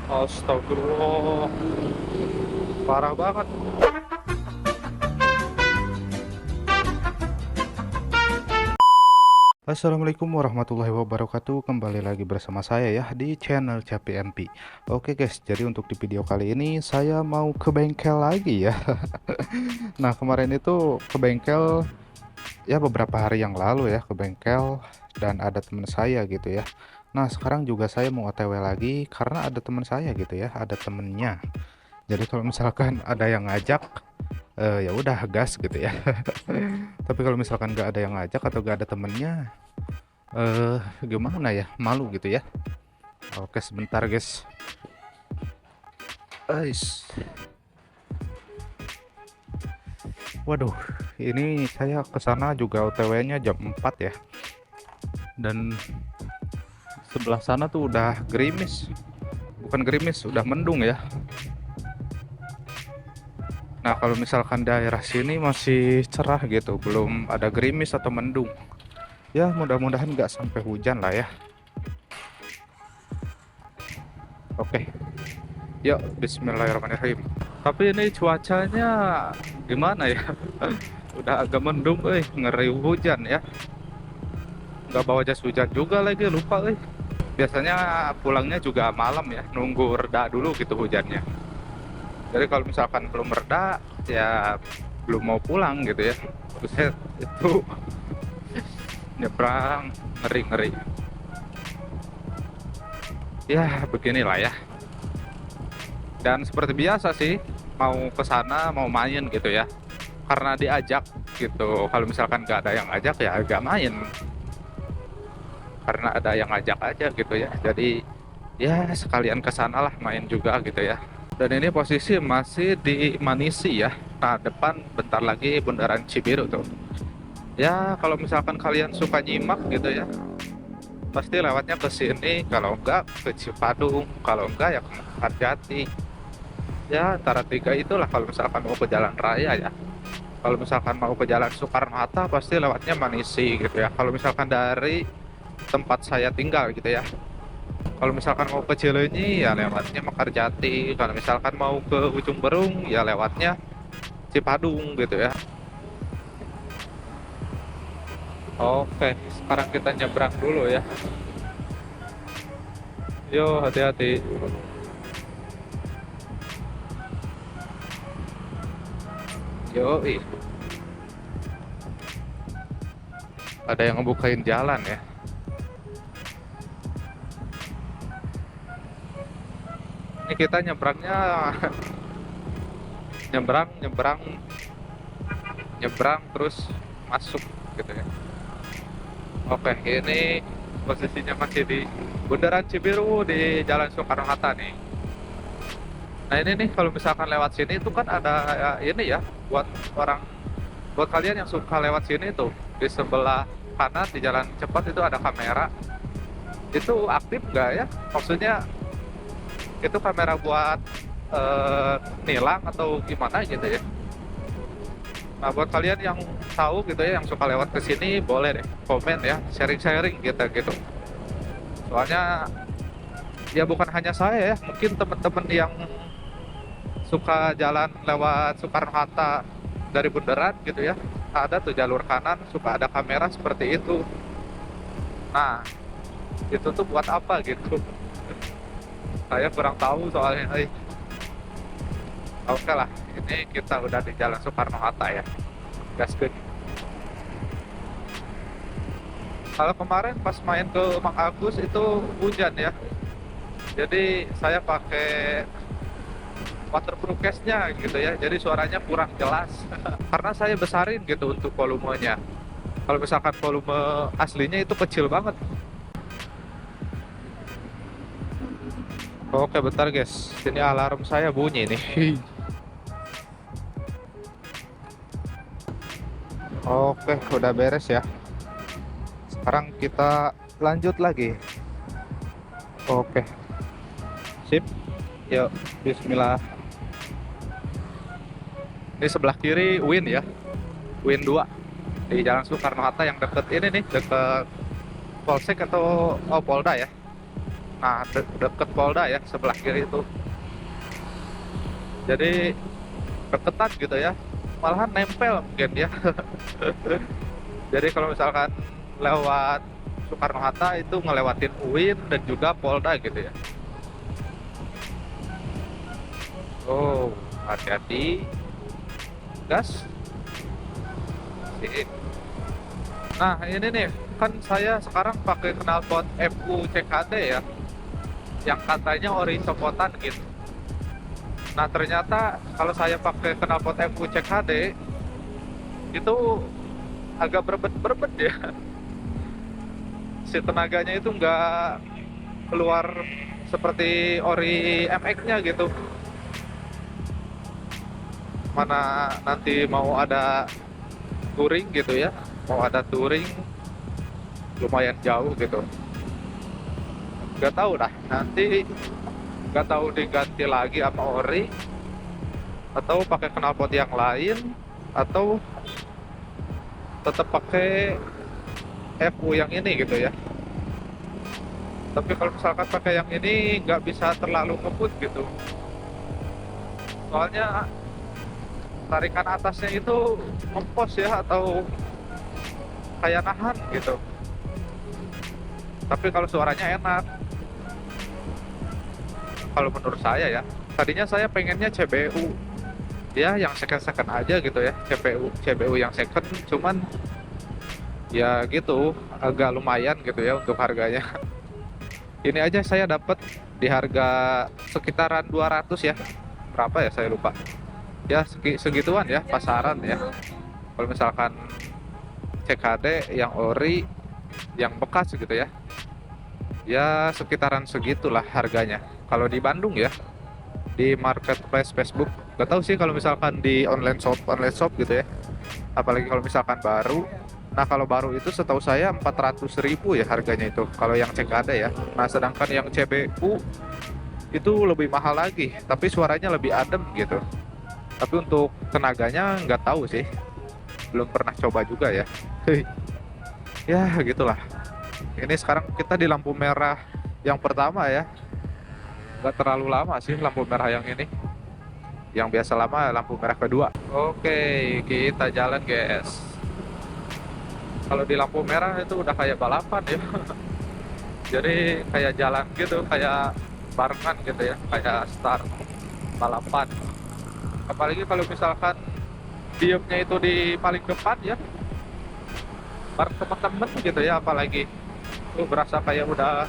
Astagfirullah, parah banget. Assalamualaikum warahmatullahi wabarakatuh. Kembali lagi bersama saya ya di channel Capi MP. Oke guys, jadi untuk di video kali ini saya mau ke bengkel lagi ya. Nah, kemarin itu ke bengkel ya beberapa hari yang lalu ya, ke bengkel dan ada teman saya gitu ya. Nah, sekarang juga saya mau OTW lagi karena ada teman saya gitu ya, ada temennya. Jadi kalau misalkan ada yang ngajak, ya udah gas gitu ya. Tapi kalau misalkan nggak ada yang ngajak atau nggak ada temennya, gimana ya, malu gitu ya. Oke, sebentar guys. Ais, waduh, ini saya kesana juga OTW-nya jam 4 ya, dan sebelah sana tuh udah gerimis, bukan gerimis, udah mendung ya. Nah, kalau misalkan daerah sini masih cerah gitu, belum ada gerimis atau mendung. Ya, mudah-mudahan nggak sampai hujan lah ya. Oke, yuk bismillahirrahmanirrahim. Tapi ini cuacanya gimana ya? Udah agak mendung, ngeri hujan ya. Nggak bawa jas hujan juga lagi, lupa. Biasanya pulangnya juga malam ya, nunggu reda dulu gitu hujannya. Jadi kalau misalkan belum reda, ya belum mau pulang gitu ya. Buset, itu nyebrang ngeri-ngeri. Ya beginilah ya. Dan seperti biasa sih, mau ke sana mau main gitu ya, karena diajak gitu. Kalau misalkan nggak ada yang ajak ya agak main, karena ada yang ajak aja gitu ya. Jadi ya sekalian ke sana lah main juga gitu ya. Dan ini posisi masih di Manisi ya. Nah, depan bentar lagi Bundaran Cibiru tuh. Ya kalau misalkan kalian suka nyimak gitu ya, pasti lewatnya ke sini. Kalau enggak ke Cipadung, kalau enggak ya ke Kertajati. Ya antara tiga itulah kalau misalkan mau ke jalan raya ya. Kalau misalkan mau ke jalan Soekarno-Hatta pasti lewatnya Manisi gitu ya. Kalau misalkan dari tempat saya tinggal gitu ya, kalau misalkan mau ke Cileunyi ya lewatnya Mekarjati. Kalau misalkan mau ke Ujung Berung ya lewatnya Cipadung gitu ya. Oke, sekarang kita nyebrang dulu ya. Yo, hati-hati. Yo, ada yang ngebukain jalan ya. Ini kita nyebrangnya nyebrang, nyebrang, nyebrang terus masuk gitu ya. Oke, ini posisinya masih di Bundaran Cibiru di Jalan Soekarno-Hatta nih. Nah ini nih kalau misalkan lewat sini itu kan ada ya, ini ya buat orang, buat kalian yang suka lewat sini tuh, di sebelah kanan di jalan cepat itu ada kamera. Itu aktif nggak ya? Maksudnya itu kamera buat nilang atau gimana gitu ya? Nah buat kalian yang tahu gitu ya, yang suka lewat ke sini boleh deh komen ya, sharing-sharing gitu. Soalnya ya bukan hanya saya ya, mungkin teman-teman yang suka jalan lewat Soekarno-Hatta dari bundaran gitu ya, ada tuh jalur kanan suka ada kamera seperti itu. Nah itu tuh buat apa gitu, saya kurang tahu soalnya. Oke lah, ini kita udah di jalan Soekarno-Hatta ya, gaskeun. Kalau kemarin pas main ke Mang Agus itu hujan ya, jadi saya pakai waterproof case-nya gitu ya, jadi suaranya kurang jelas. Karena saya besarin gitu untuk volumenya. Kalau misalkan volume aslinya itu kecil banget. Oke bentar guys, ini alarm saya bunyi nih. Oke, udah beres ya. Sekarang kita lanjut lagi. Oke, sip. Yuk, bismillah. Ini sebelah kiri Win ya, Win 2 di Jalan Soekarno-Hatta yang deket ini nih, deket Polsek atau Polda ya. Nah, deket Polda ya, sebelah kiri itu. Jadi deketan gitu ya. Malahan nempel mungkin ya. Jadi kalau misalkan lewat Soekarno-Hatta itu ngelewatin UIN dan juga Polda gitu ya. Oh, hati-hati. Gas. Sip. Nah, ini nih, kan saya sekarang pakai knalpot FU CKD ya, yang katanya ori sopotan gitu. Nah, ternyata kalau saya pakai knalpot FU CKD itu agak berbet-berbet ya. Si tenaganya itu nggak keluar seperti ori MX-nya gitu. Mana nanti mau ada touring gitu ya, mau ada touring lumayan jauh gitu. Nggak tahu dah, nanti nggak tahu diganti lagi apa ori atau pakai knalpot yang lain atau tetap pakai FU yang ini gitu ya. Tapi kalau misalkan pakai yang ini nggak bisa terlalu ngebut gitu, soalnya tarikan atasnya itu ngempos ya atau kayak nahan gitu. Tapi kalau suaranya enak kalau menurut saya ya. Tadinya saya pengennya CBU ya, yang second aja gitu ya, CBU yang second, cuman ya gitu agak lumayan gitu ya untuk harganya. Ini aja saya dapat di harga sekitaran 200 ya, berapa ya saya lupa ya, segituan ya pasaran ya. Kalau misalkan CKD yang ori yang bekas gitu ya, ya sekitaran segitulah harganya kalau di Bandung ya, di marketplace Facebook. Gak tahu sih kalau misalkan di online shop gitu ya, apalagi kalau misalkan baru. Nah, kalau baru itu setahu saya 400.000 ya harganya itu kalau yang CKD ya. Nah, sedangkan yang CBU itu lebih mahal lagi, tapi suaranya lebih adem gitu. Tapi untuk tenaganya nggak tahu sih, belum pernah coba juga ya. Ya gitulah. Ini sekarang kita di lampu merah yang pertama ya. Nggak terlalu lama sih lampu merah yang ini. Yang biasa lama lampu merah kedua. Oke, kita jalan guys. Kalau di lampu merah itu udah kayak balapan ya. Jadi kayak jalan gitu, kayak barengan gitu ya, kayak start balapan. Apalagi kalau misalkan diemnya itu di paling depan ya, bareng teman-teman gitu ya, apalagi itu berasa kayak udah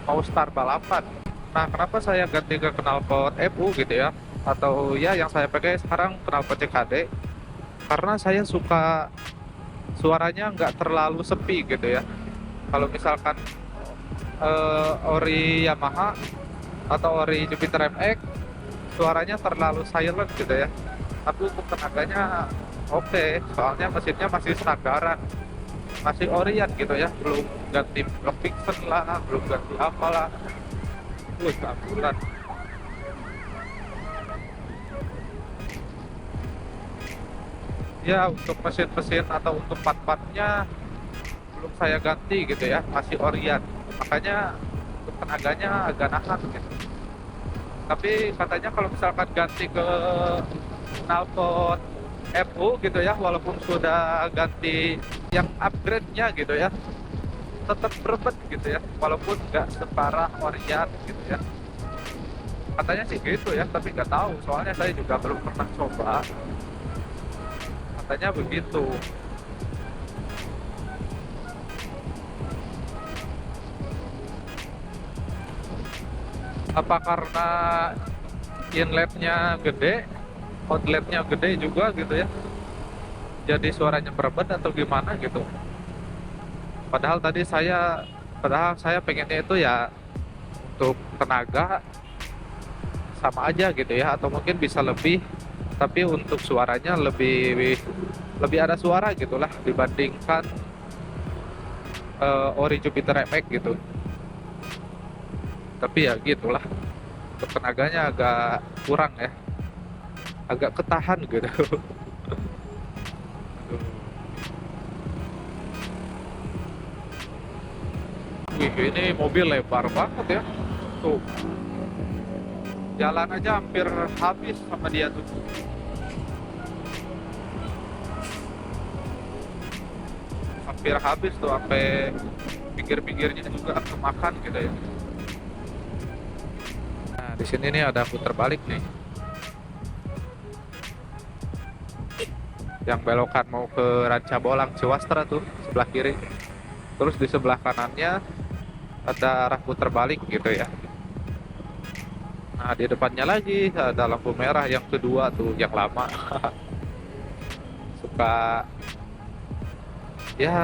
mau start balapan. Nah, kenapa saya ganti ke knalpot FU gitu ya, atau ya yang saya pakai sekarang knalpot CKD, karena saya suka suaranya nggak terlalu sepi gitu ya. Kalau misalkan ori Yamaha atau ori Jupiter MX suaranya terlalu silent gitu ya. Tapi untuk tenaganya oke, soalnya mesinnya masih standaran, masih orian gitu ya, belum ganti block Vixen lah, belum ganti apalah. Wih, keangguran. Ya, untuk mesin-mesin atau untuk part-partnya belum saya ganti gitu ya, masih orian. Makanya untuk tenaganya agak nahan gitu. Tapi katanya kalau misalkan ganti ke knalpot FU gitu ya, walaupun sudah ganti yang upgrade-nya gitu ya, tetap berbet gitu ya, walaupun nggak separah orian gitu ya. Katanya sih gitu ya, tapi nggak tahu, soalnya saya juga belum pernah coba. Katanya begitu. Apa karena inletnya gede, outletnya gede juga gitu ya, jadi suaranya berbeda atau gimana gitu. Padahal saya pengennya itu ya untuk tenaga sama aja gitu ya, atau mungkin bisa lebih, tapi untuk suaranya lebih lebih ada suara gitulah dibandingkan ori Jupiter MX gitu. Tapi ya gitulah, untuk tenaganya agak kurang ya, agak ketahan gitu. Wih, ini mobil lebar banget ya. Tuh, jalan aja hampir habis sama dia tuh. Hampir habis tuh, sampai pinggir-pinggirnya juga kemakan gitu ya. Nah, di sini nih ada putar balik nih. Yang belokan mau ke Ranca Bolang Ciwastra tuh sebelah kiri. Terus di sebelah kanannya ada arah putar balik gitu ya. Nah, di depannya lagi ada lampu merah yang kedua tuh, yang lama. Suka ya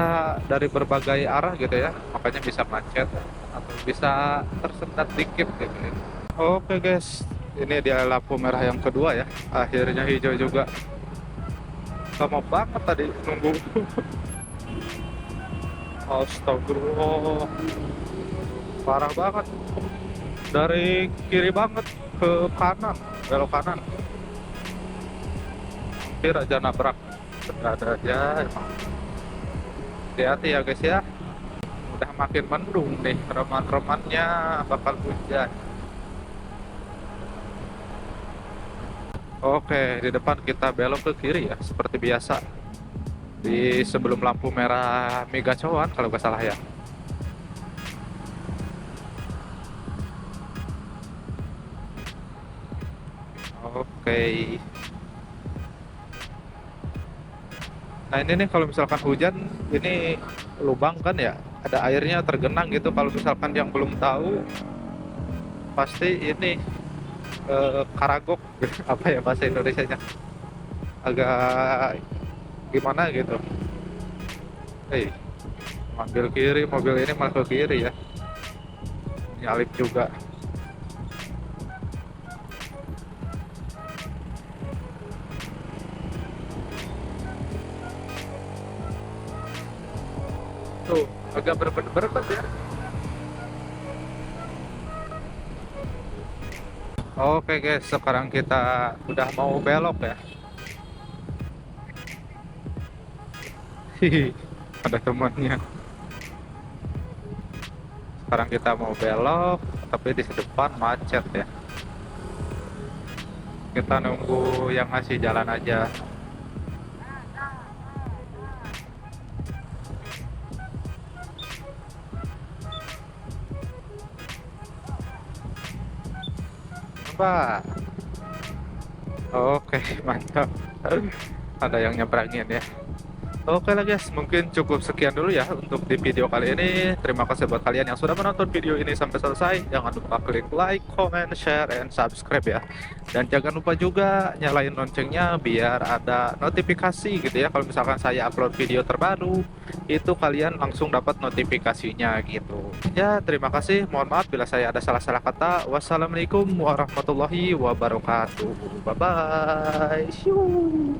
dari berbagai arah gitu ya, makanya bisa macet atau bisa tersendat dikit gitu ya. Oke guys, ini dia lampu merah yang kedua ya. Akhirnya hijau juga. Lama banget tadi nunggu. Astagfirullah, parah banget. Dari kiri banget ke kanan, belok kanan. Hampir aja nabrak. Ada aja emang. Hati-hati ya guys ya. Udah makin mendung nih, reman-remannya bakal hujan. Oke, di depan kita belok ke kiri ya, seperti biasa. Di sebelum lampu merah Megacoan kalau nggak salah ya. Oke. Nah ini nih kalau misalkan hujan, ini lubang kan ya, ada airnya tergenang gitu. Kalau misalkan yang belum tahu, pasti ini karagok, apa ya bahasa Indonesianya, agak gimana gitu. Hei, ambil kiri, mobil ini malah ke kiri ya, nyalip juga. Tuh, agak berbet-berbet ya. Oke guys, sekarang kita udah mau belok ya. Hihi, ada temannya. Sekarang kita mau belok, tapi di depan macet ya. Kita nunggu yang ngasih jalan aja. Pak. Oke, mantap. Ada yang nyebrangin ya. Oke lah guys, mungkin cukup sekian dulu ya untuk di video kali ini. Terima kasih buat kalian yang sudah menonton video ini sampai selesai. Jangan lupa klik like, comment, share, and subscribe ya. Dan jangan lupa juga nyalain loncengnya biar ada notifikasi gitu ya. Kalau misalkan saya upload video terbaru, itu kalian langsung dapat notifikasinya gitu. Ya, terima kasih. Mohon maaf bila saya ada salah-salah kata. Wassalamualaikum warahmatullahi wabarakatuh. Bye-bye. Shoo.